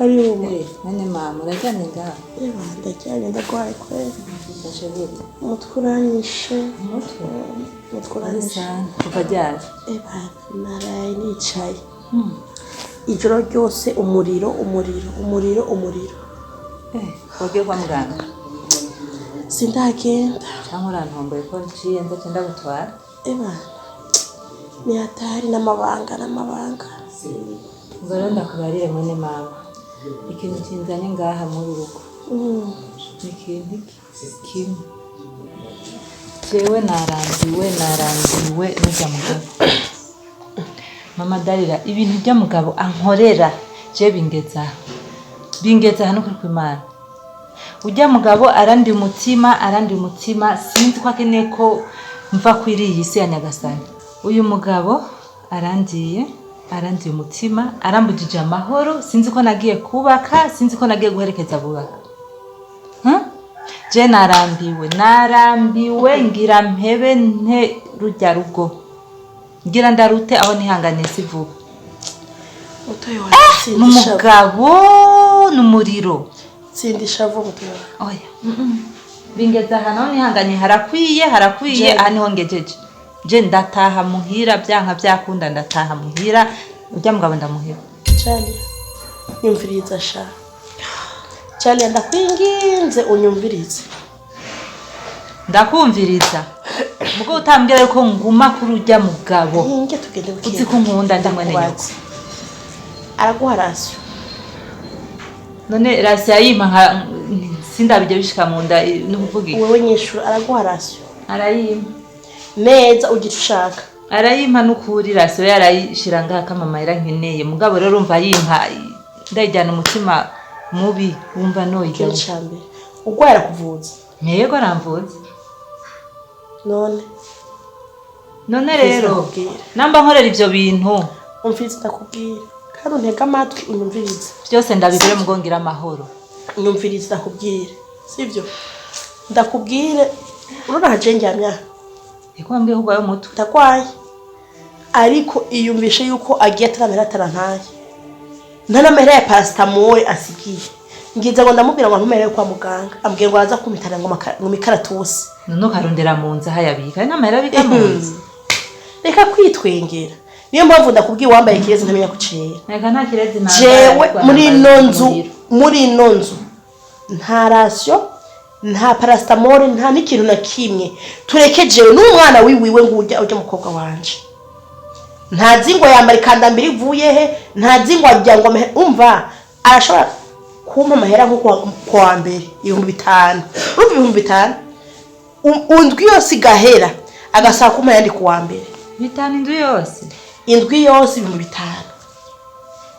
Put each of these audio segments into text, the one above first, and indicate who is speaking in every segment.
Speaker 1: Karibu.
Speaker 2: Nani mama, urajyanye ngaha?
Speaker 1: Ndajyanye ndagwaye kweli. Umutwe uranyishe.
Speaker 2: Kuva ryari?
Speaker 1: Naraye nicaye. Ijoro ryose umuriro.
Speaker 2: Wagiye kwa muganga?
Speaker 1: Sindagenda.
Speaker 2: Cyangwa urantomboye ko nciye ndagenda gutwara?
Speaker 1: Ni hatari n'amabanga.
Speaker 2: Ngo rero ndakubarire mwene mama. Ikintu kinzanye ngaha muri urugo. Ni ikintu kimwe. Jewe narambiwe n'ujya mugabo. Mama Darira, ibintu bya mugabo ankorera je bingeza hano kuri kw'Imana. Ujya mugabo arandi umutima sinzi ko akeneye ko mva kwiri iyi si ya Nyagasani. Uyu mugabo arandiye umutima, arambujije amahoro, sinzi ko nagiye kubaka, sinzi ko nagiye guherekeza bubaka. Je narambiwe ngira mpebe nte rujya rugo. Ngira ndarute aho nihangane sivuba. Numugabo numuriro.
Speaker 1: Sindisha vuba mutoya.
Speaker 2: Oya. Bingeza hano nihanganye harakwiye aha niho ngejeje. Je ndataha muhira byanka byakunda ndataha muhira ujya mugabo ndamuhira.
Speaker 1: Cyane. Nyumviriza sha. Cyane ndakwinginze unyumvirize.
Speaker 2: Ndakumviriza. Mugo utambwira yuko nguma kuri ujya mugabo.
Speaker 1: Nge tugende bukiye.
Speaker 2: Uzi ko nkunda ndamwe nyoko.
Speaker 1: Araguha rasyo.
Speaker 2: None rasyo yimpa sindabije bishika mu nda n'ubuvugi.
Speaker 1: Wewe nyishura araguha rasyo.
Speaker 2: Arayimpa.
Speaker 1: Neza ugicushaka.
Speaker 2: Arayimpa n'ukuri rasyo yarayishira ngaka mama yarankeneye. Mugabo rero urumva yimpa ndajyana umutima mubi wumva no ijya.
Speaker 1: Cyambe. Ugwara kuvuza.
Speaker 2: Yego aramvuza. None rero namba nkorera ivyo bintu
Speaker 1: umfiriza ndakubwira kandi untega amatwi unyumviriza
Speaker 2: byose ndabigire mugongira amahoro
Speaker 1: unyumviriza ndakubwira sivyo ndakubwire urona hajenjamya
Speaker 2: eko mbwiye kugwayo muto
Speaker 1: ndakwaye ariko iyumvishe yuko agiye atarantaye ntanamera ya pastamore asigiye ngize ngo ndamubwira ngo ntumere kwa muganga ambwiye ngo aza kumitana ngo mikaratusi
Speaker 2: none karondera mu nza hayabika n'amahera bika mu nza
Speaker 1: reka kwitwengera niyo mpamvu ndakubwiye wambaye kirezi ntamenya kucera
Speaker 2: neka nta kirezi namba
Speaker 1: jewe muri ino nzu nta rasyo nta parastamore nta n'ikintu na kimwe turekejewe n'umwana wiwiwe ngo ujya mukobwa wanje nta zingo yambara ikandambiri ivuye he nta zingo ajya ngo umva arashobora kumpa amahera nko kwa mbere 5,000 urumva 5,000 undwi yose igahera agasaka kumpa yandi kuwa mbere
Speaker 2: 5 indwi yose
Speaker 1: 5,000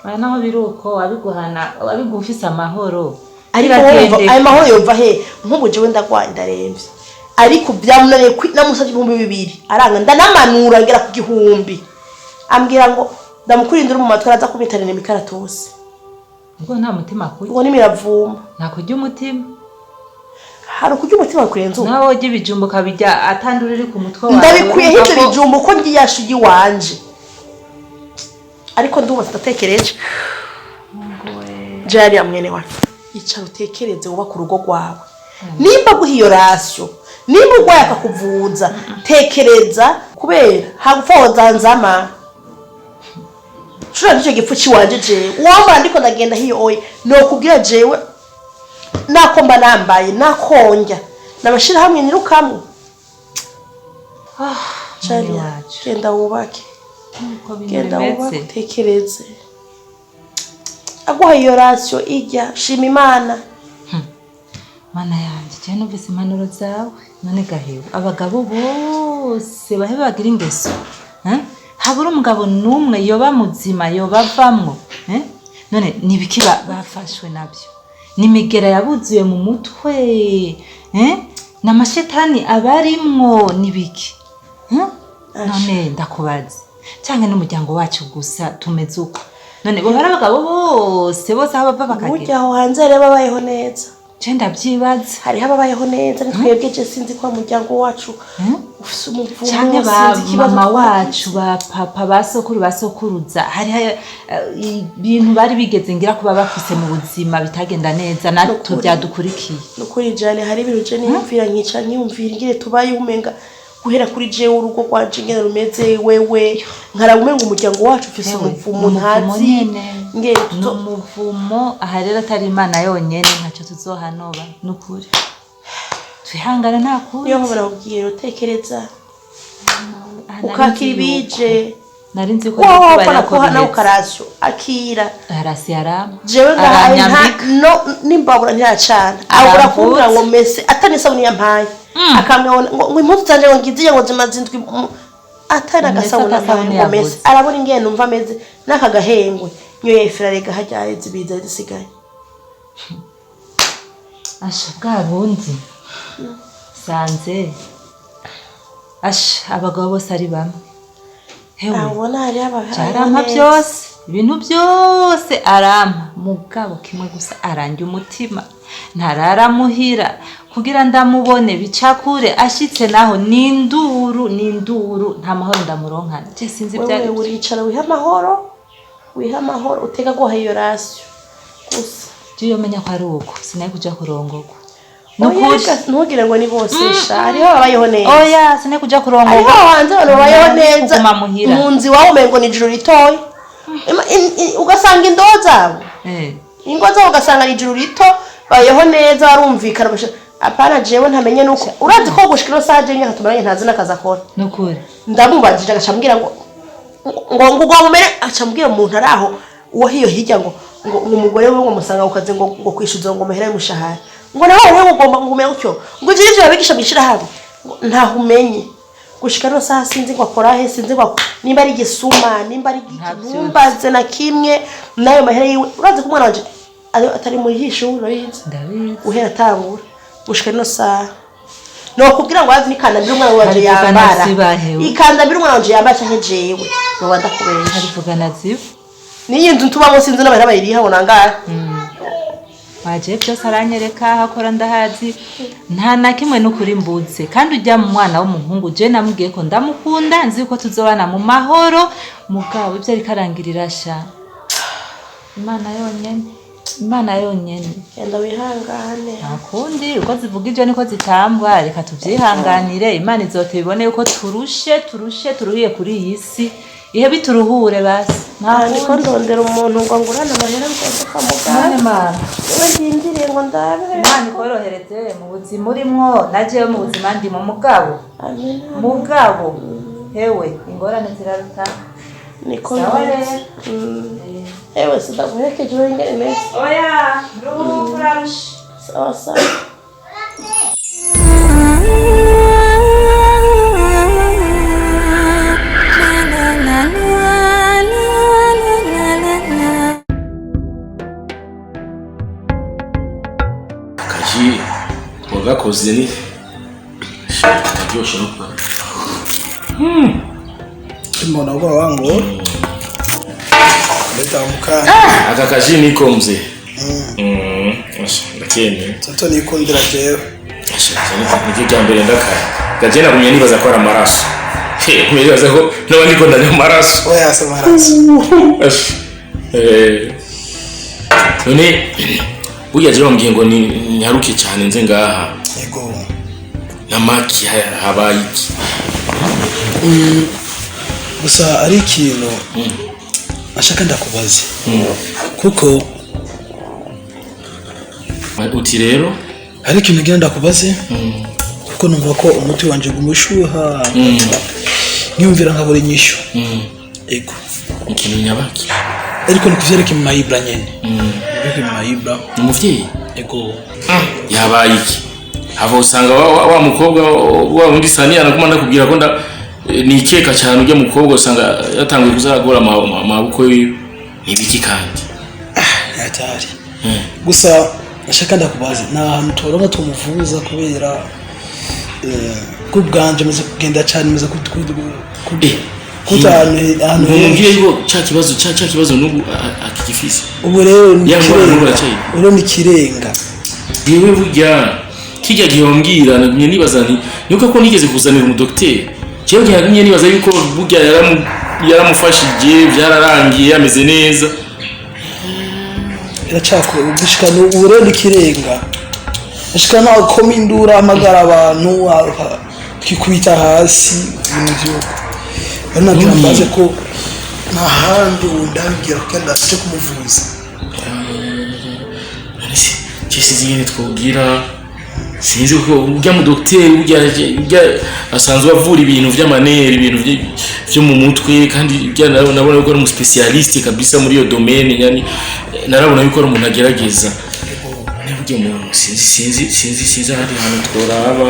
Speaker 2: aya naho biruko abiguhana abigufisa amahoro
Speaker 1: ariko ayo mahoro yova he nk'ubu jewe ndagwaye ndaremvye ariko byamunaniye namusavye 2,000 aranga ndanamanura ngera ku 1,000 ambwira ngo ndamukurindira mu matwara aza kumitana n'imikaratusi
Speaker 2: ubwo nta mutima kujya
Speaker 1: ubwo n'imiravuma
Speaker 2: nta kujya umutima
Speaker 1: hari kujya umutima kurenza ubu
Speaker 2: naho ujye bijumbo kabijya atandurira ku mutwe wawe
Speaker 1: ndabikuye hito bijumbo ko ngiye yashugi wanje ariko nduba ndatekereje jari amwene wacu icara utekereze uba ku rugo rwawe nimba guhiyo rasyo nimba ugwaye akakuvuza tekereza kubera hagupfa nzama Shura nicyo gipfu ciwanje jewe uwamba ndiko ndagenda hiyo oye no kubwira jewe nakomba nambaye nakonja nabashira hamwe nirukamwe chali genda ubake tekereze aguha iyo rasyo ijya shima Imana
Speaker 2: mana yanje cyane numvise impanuro zawe none gahewe abagabo bose bahe bagira ingeso habura umugabo numwe yoba muzima yoba vamwo none nibiki bafashwe nabyo nimigera yabuzuye mu mutwe namashetani abarimwo nibiki none ndakubaza cyangwa n'umuryango wacu gusa tumeze uko none bo hari abagabo bose aho bava bakagera
Speaker 1: burya aho hanze rero babayeho neza
Speaker 2: Chenda byibaza
Speaker 1: hari hababayeho neza twebwe je sinzi kwa muryango wacu ufise umuvumo
Speaker 2: cyane ba mama wacu ba papa basokuru basokuruza hari ibintu bari bigeze ngira kuba bafise mu buzima bitagenda neza natwe byadukurikiye
Speaker 1: nukuri jane hari ibintu je niyumvira nkica nkiyumvira ingire tubaye umenga guhera kuri jewe urugo rwanje ngene rumeze wewe nkarabumenga umuryango wacu ufise umuvumo ntazi ngene
Speaker 2: umuvumo aha rero atari Imana yonyene ntaco tuzohanoba nukuri twihangana nta kuri
Speaker 1: yo barakubwira utekereza ukakira ibije
Speaker 2: narinzi ko
Speaker 1: bari ko nawe ukarasyo akira
Speaker 2: arasi arama
Speaker 1: jewe no nimbabura ntiyacana abura kumbura ngo mese atanisabuni yampaye akamwona ngo impuzu zanje ngo ngiziye ngo zimazindwi atana gasabuna ngo mese arabona ingene numva meze nakagahengwe nyo yefera rega hajyaye zibiza zisigaye
Speaker 2: ashaka bundi sanze abagabo bose ari bamwe hewe
Speaker 1: abona hari
Speaker 2: arampa byose ibintu byose arampa mugabo kimwe gusa arangiye umutima ntararamuhira kugira ndamubone bicakure ashitse naho ninduru nta mahoro ndamuronkana je sinzi byari
Speaker 1: uricara wiha amahoro utega guha iyo rasyo gusa
Speaker 2: je menya ko ari uko sinaye kuja kurongorwa
Speaker 1: ntugire ngo ni bose sha hariho abayeho neza
Speaker 2: oya sinaye kuja kurongorwa
Speaker 1: hariho hanze abantu bayeho neza munzi wawe umengo ni ijuru ritoya ugasanga indobo zabo ingo zabo ugasanga ni ijuru rito bayeho neza barumvikana apana jewe ntamenye nuko urazi ko gushikira saje nyaka tumaranye ntazi nakaza akora
Speaker 2: nukuri
Speaker 1: ndamubajije agacambwira ngo mumere acambwira umuntu araho uwo hiyo hirya ngo umugore we ngo musanga ukaze ngo kwishuza ngo muhere mushahara ngo nawe wewe ugomba ngumenya utyo ngo ije ivyo babigisha bishira hano ntaho umenye gushika no saa sinzi ngo akora he sinzi ngo nimba ari gisuma nimba ari numbaze na kimwe nayo mahere yiwe urazi ko umwana wanje atari muri hishuro yize
Speaker 2: ndabizi
Speaker 1: uhera tangura gushika no saa no kubwira ngo azi nikanda umwana wanje yambara ikanda umwana wanje yambara cyane jewe no wandakubesha
Speaker 2: arivugana zivu
Speaker 1: niyi nzu tubamo sinzi n'abahera bayiriha bonangara
Speaker 2: waje byose aranyereka hakora ndahazi nta na kimwe no kuri mbutse kandi ujya mu mwana w'umuhungu je namubwiye ko ndamukunda nzi ko tuzobana mu mahoro mugabo ibyo ari karangirira sha Imana yonyene
Speaker 1: yenda wihangane
Speaker 2: akundi uko zivuga ivyo niko zitambwa reka tuvyihanganire Imana izote bibone yuko turushe turuhiye kuri iyi si ihe bituruhure basi
Speaker 1: niko ndondera umuntu ngo ngurane amahera mkoze kwa muganga
Speaker 2: Imana
Speaker 1: we ndindiriye ngo ndabe
Speaker 2: Imana ikorohereze mu buzima urimwo najewe mu buzima ndi mu mugabo hewe ingorane ziraruta
Speaker 1: niko ewe sidaguherekeje wewe ingene meze
Speaker 2: oya ruhu kurarusha
Speaker 1: sawa
Speaker 3: akaji wagakoze ni sharyoshe no kwa
Speaker 4: mbona ubwo wangu leta mukana
Speaker 3: aka kaji niko mzee ndakene
Speaker 4: toto nikundira jewe
Speaker 3: niki cyambere ndakara gajena kumye nibaza ko ari amaraso kumiribaza ko no ndiko ndanya amaraso
Speaker 4: oya se amaraso
Speaker 3: none burya je bambwiye ngo nyaruke cyane nze ngaha
Speaker 4: yego
Speaker 3: namaki habaye iki
Speaker 4: gusa ari ikintu ashaka ndakubaza kuko
Speaker 3: uti rero
Speaker 4: hari ikintu ngira ndakubaze kuko numva ko umuti wanje gumushuha nyumvira nkabura inyishu yego
Speaker 3: ikintu nyabaki
Speaker 4: ariko nikuvyereke mu mayibra nyene beke mu mayibra
Speaker 3: umuvyeyi
Speaker 4: yego
Speaker 3: yabaye iki hava usanga wa mukobwa wa undi sani anaguma ndakubwira ko nikeka cyane ujya mukobwa usanga yatanguye kuzagora amabuko y'ibiki kandi
Speaker 4: atari gusa ashaka ndakubaza na mutoronka tumuvuza kubera kubganje maze kugenda cyane maze kutane
Speaker 3: ngiye ngo cya kibazo n'ubu akigifise
Speaker 4: ubu rero ni kirenga
Speaker 3: yewe burya kijya gihe wambwira nagumye nibaza nti nuko ko nigeze kuzanira umudokiteri cyo gihe nagumye nibaza yuko burya yaramufashije byararangiye yameze neza
Speaker 4: iracakora gushikana uburende kirenga ashikana komindura amagara abantu kikubita hasi ibintu banagira mbaze ko nahandi undangira kandi afite kumuvuza
Speaker 3: Chese zingine twubwira sinzi ko ujya mu docteur ujya asanzwe avura ibintu by'amanere ibintu byo mu mutwe kandi nabona ko ari mu specialiste kabisa muri iyo domaine yani narabona yuko ari umuntu agerageza n'ubyo mu sinzi ahandi hantu tworaba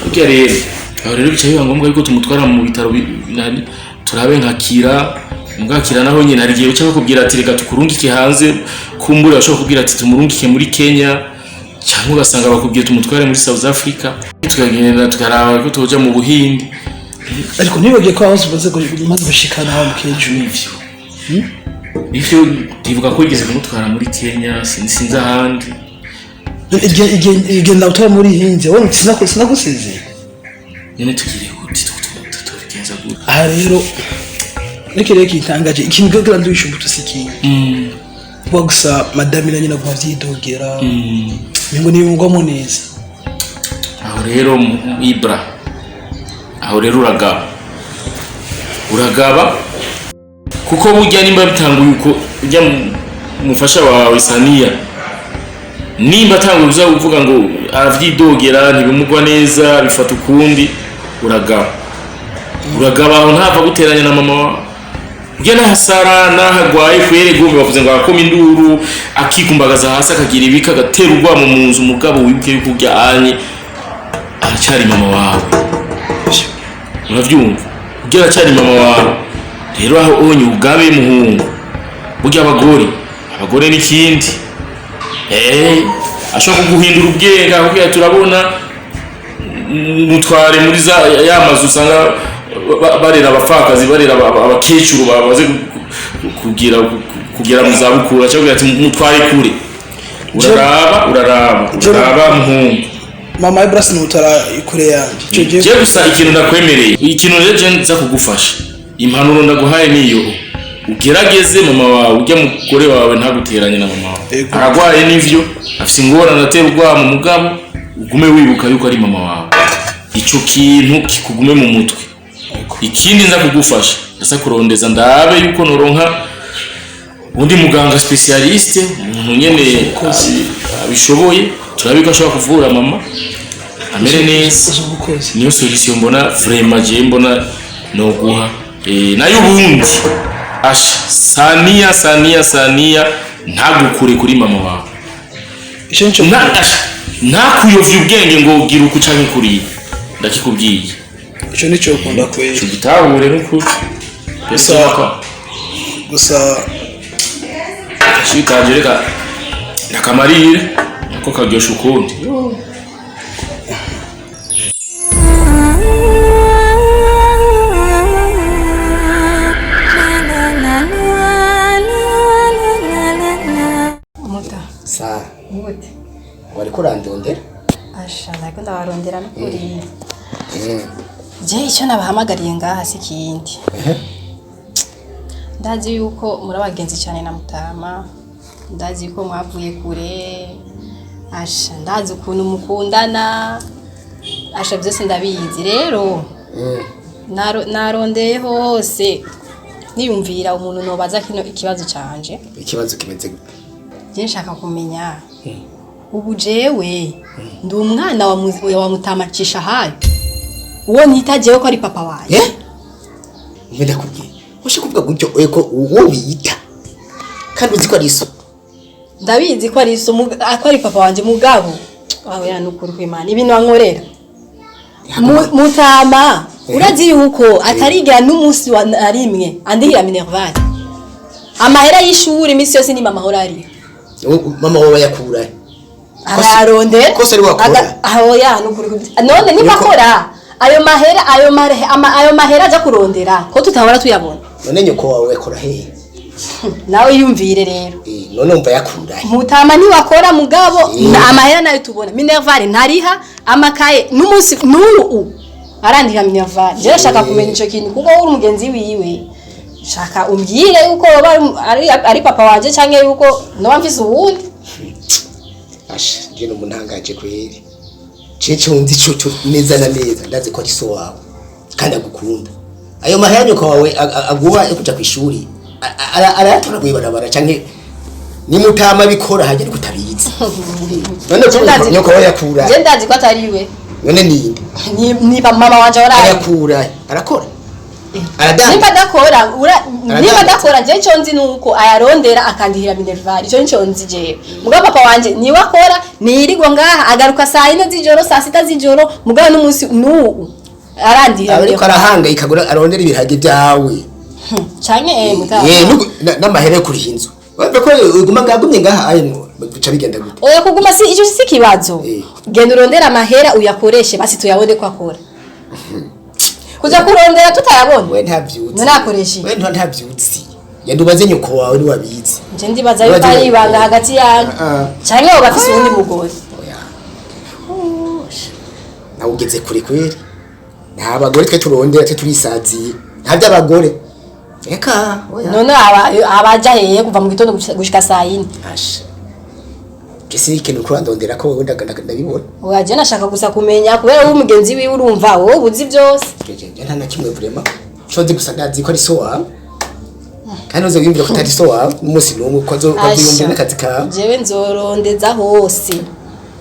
Speaker 3: ujya rero aho rero bicaye ngombwa yuko tumutwara mu bitaro turabe nkakira mugakira naho nyine hari gihe uca bakubwira ati reka tukurungike hanze kumbura bashobora kubwira ati tumurungike muri Kenya cyangwa ugasanga bakubwiye tumutware muri South Africa tukagenda tukaraba ko tuja mu Buhindi
Speaker 4: ariko nibagiye ko aho baze maze bashikana aho mu Kenya
Speaker 3: ivyo ndivuga ko igeze kumutwara muri Kenya sinzi ahandi
Speaker 4: igenda utwa muri Hindi wowe sinakusize
Speaker 3: nyene tukiri kuti tubigenza gute
Speaker 4: aha rero nekere kitangaje ikintu gagara ndwisho butusiki gusa madame na nyina kuvyidogera ngo nibungwa muneza
Speaker 3: aho rero Ibra aho rero uragaba kuko burya nimba bitanguye uko ujya mufasha wawe Sania nimba tanguye uza uvuga ngo aravyidogera ntibimugwa neza bifata ukundi uragaba aho ntava guteranya na mama wawe ujya nahasara nahagwaye kwere gombe bavuze ngo akoma induru akikumbagaza hasi akagira ibika agatera urwamo mu nzu umugabo wibuke yuko ujyanye aracyari mama wawe uravyumva ujya aracyari mama wawe rero aho onye ugabe muhungu burya abagore n'ikindi ashobora kuguhindura ubwenge akubwira turabona mutware muri za yamazu usanga barera abafakazi barera abakecuru babaze kugira mu zabukuru cyangwa ati mutware kure uraraba muhungu
Speaker 4: mama Ibrahim utara ikure yanje
Speaker 3: je gusa ikintu ndakwemereye ikintu rero nza kugufasha impanuro ndaguhaye niyo ugerageze mama wawe ujya mukore wawe ntaguteranye na mama wawe aragwaye n'ivyo afite ingorane atera urwamo mugabo ugume wibuka yuko ari mama wawe ico kintu kikugume mu mutwe ikindi nza kugufasha asa kurondeza ndabe yuko noronka undi muganga specialiste umuntu nyene abishoboye turabiko ashobora kuvura mama amere neza niyo solution mbona vraiment je mbona no guha nayo ubundi asha Sania ntagukure kuri mama wawe
Speaker 4: ishencho
Speaker 3: ntakuyovya ubwenge ngo gira uko canke kuri ndakikubwiye
Speaker 4: ico nico ukunda kwera
Speaker 3: tugitahure n'ukuri
Speaker 4: gusa
Speaker 3: shikajereka nakamarire nako karyosha ukundi
Speaker 5: sa wote wari kurandondera
Speaker 6: asha nako ndabarondera n'ukuri je icyo nabahamagariye ngaha sikindi ndazi yuko muri abagenzi cyane na Mutama ndazi yuko mwavuye kure asha ndazi ukuntu mukundana asha byose ndabizi rero narondeye hose niyumvira umuntu nobaza kino ikibazo canje
Speaker 5: ikibazo kimeze gute
Speaker 6: je nshaka kumenya ubu jewe ndi umwana wa Mutama cisha hayo uwo nitajewe ko ari papa waje
Speaker 5: ngenda kubwiye ushe kuvuga gutyo eko uwo biyita kandi uzi ko ari so
Speaker 6: ndabizi ko ari so ko ari papa wanje mugabo aho yanukuru kwimana ibintu ankorera Mutama urazi yuko atarigera n'umunsi wa rimwe andihira Minerval amahera y'ishuri imisi yose ni mama horari
Speaker 5: mama wawe yakura
Speaker 6: araronde
Speaker 5: kose ari wakora
Speaker 6: aho yanukuru none niba akora ayo mahera aja kurondera ko tutahora tuyabona
Speaker 5: none nyoko wawe akora he
Speaker 6: nawe yumvire rero
Speaker 5: none umva yakurahe
Speaker 6: mutama niwakora mugabo amahera nayo tubona minervare ntariha amakaye n'umunsi n'uyu arandika minervare je shaka kumenya ico kintu kuko uri umugenzi wiwe shaka umbwire yuko ari papa wanje canke yuko noba mfise uwundi
Speaker 5: asha je no muntangaje kweri cece unzi cyo neza na neza ndaze ko kiso wawe kandi agukunda ayo mahera nyoko wawe aguha yo kuja kwishuri arayatora kwibarabara canke ni mutama bikora haje kutabizi none cyo nyoko wawe yakura
Speaker 6: je ndazi ko atariwe
Speaker 5: none ninde
Speaker 6: ni mama wanje waraye
Speaker 5: yakura arakora
Speaker 6: niba dakora nje cyo nzi nuko ayarondera akandihira minervare cyo nco nzi je mugabo papa wanje niwe akora nirirwa ngaha agaruka saa 4 z'ijoro saa 6 z'ijoro mugabo n'umunsi arandihira
Speaker 5: ariko arahanga ikagura arondera ibirage byawe
Speaker 6: canke mutaba
Speaker 5: n'amahere kuri hinzo bave ko uguma ngagumye ngaha ayo bica bigenda gute
Speaker 6: oya kuguma si ico si kibazo genda urondera amahera uyakoreshe basi tuyabone ko akora kuja kurondera tutayabona
Speaker 5: we ntavyutse
Speaker 6: nakoreshe
Speaker 5: we ntavyutse yandubaze nyoko wawe ni wabizi
Speaker 6: nje ndibaza yuko ari ibanga hagati yanyu canke abo bafise ubundi mugore
Speaker 5: oya na ugeze kure kweri nta bagore twe turondera twe turisaziye nta by'abagore eka oya
Speaker 6: none abaja heye kuva mu gitondo gushika saa 4
Speaker 5: asha Jesse ikintu kurandondera ko wowe ndabibona
Speaker 6: waje nashaka gusa kumenya kubera wo mugenzi wiwe urumva wowe ubuzi byose
Speaker 5: je nta na kimwe vraiment shoze gusa ndazi ko ari so wawe kandi uze wimbira ko atari so wawe umunsi n'umwe ko aziyumvira n'akazi kawe
Speaker 6: jewe nzorondeza hose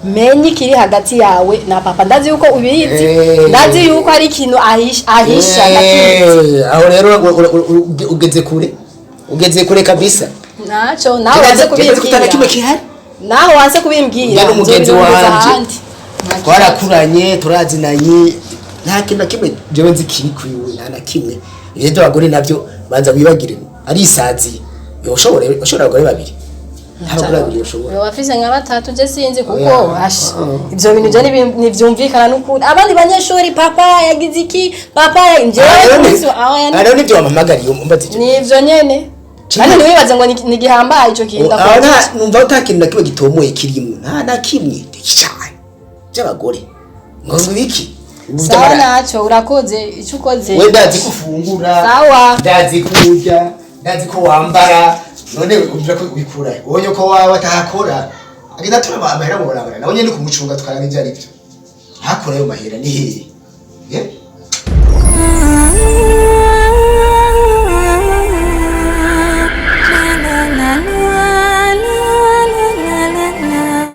Speaker 6: menye kiri hagati yawe na papa ndazi yuko ubizi ndazi yuko ari ikintu ahisha
Speaker 5: nakindi aho rero ugeze kure kabisa
Speaker 6: naco nawe waze kubimbwira naho wanse kubimbwira
Speaker 5: nzo mugenzi wanje twarakuranye turazinanye nta kintu kimwe jewe nzi kiri kwiwe nta na kimwe ibyo abagore navyo banza wibagire ari isazi yoshobora abagore babiri ntabagore babiri yoshobora
Speaker 6: wafise nka batatu je sinzi kuko ivyo bintu je nivyumvikana n'ukuri abandi banyeshuri papa yagize iki papa nje
Speaker 5: rero nivyo wamamagariye umbaze
Speaker 6: nivyo nyene kandi niwibaze ngo ni gihambaye ico kintu
Speaker 5: numva utakintu na kimwe gitomoye kirimo nta na kimwe cyane cy'abagore ngo biki
Speaker 6: sawa naco urakoze ico ukoze
Speaker 5: we ndazi kufungura
Speaker 6: sawa
Speaker 5: ndazi kurya ndazi ko wambara none umva ko ubikura wonye ko wawe atakora agenda turaba amahera mu barabara nawe nyene kumucunga twarana ibyo arivyo hakora yo mahera ni hehe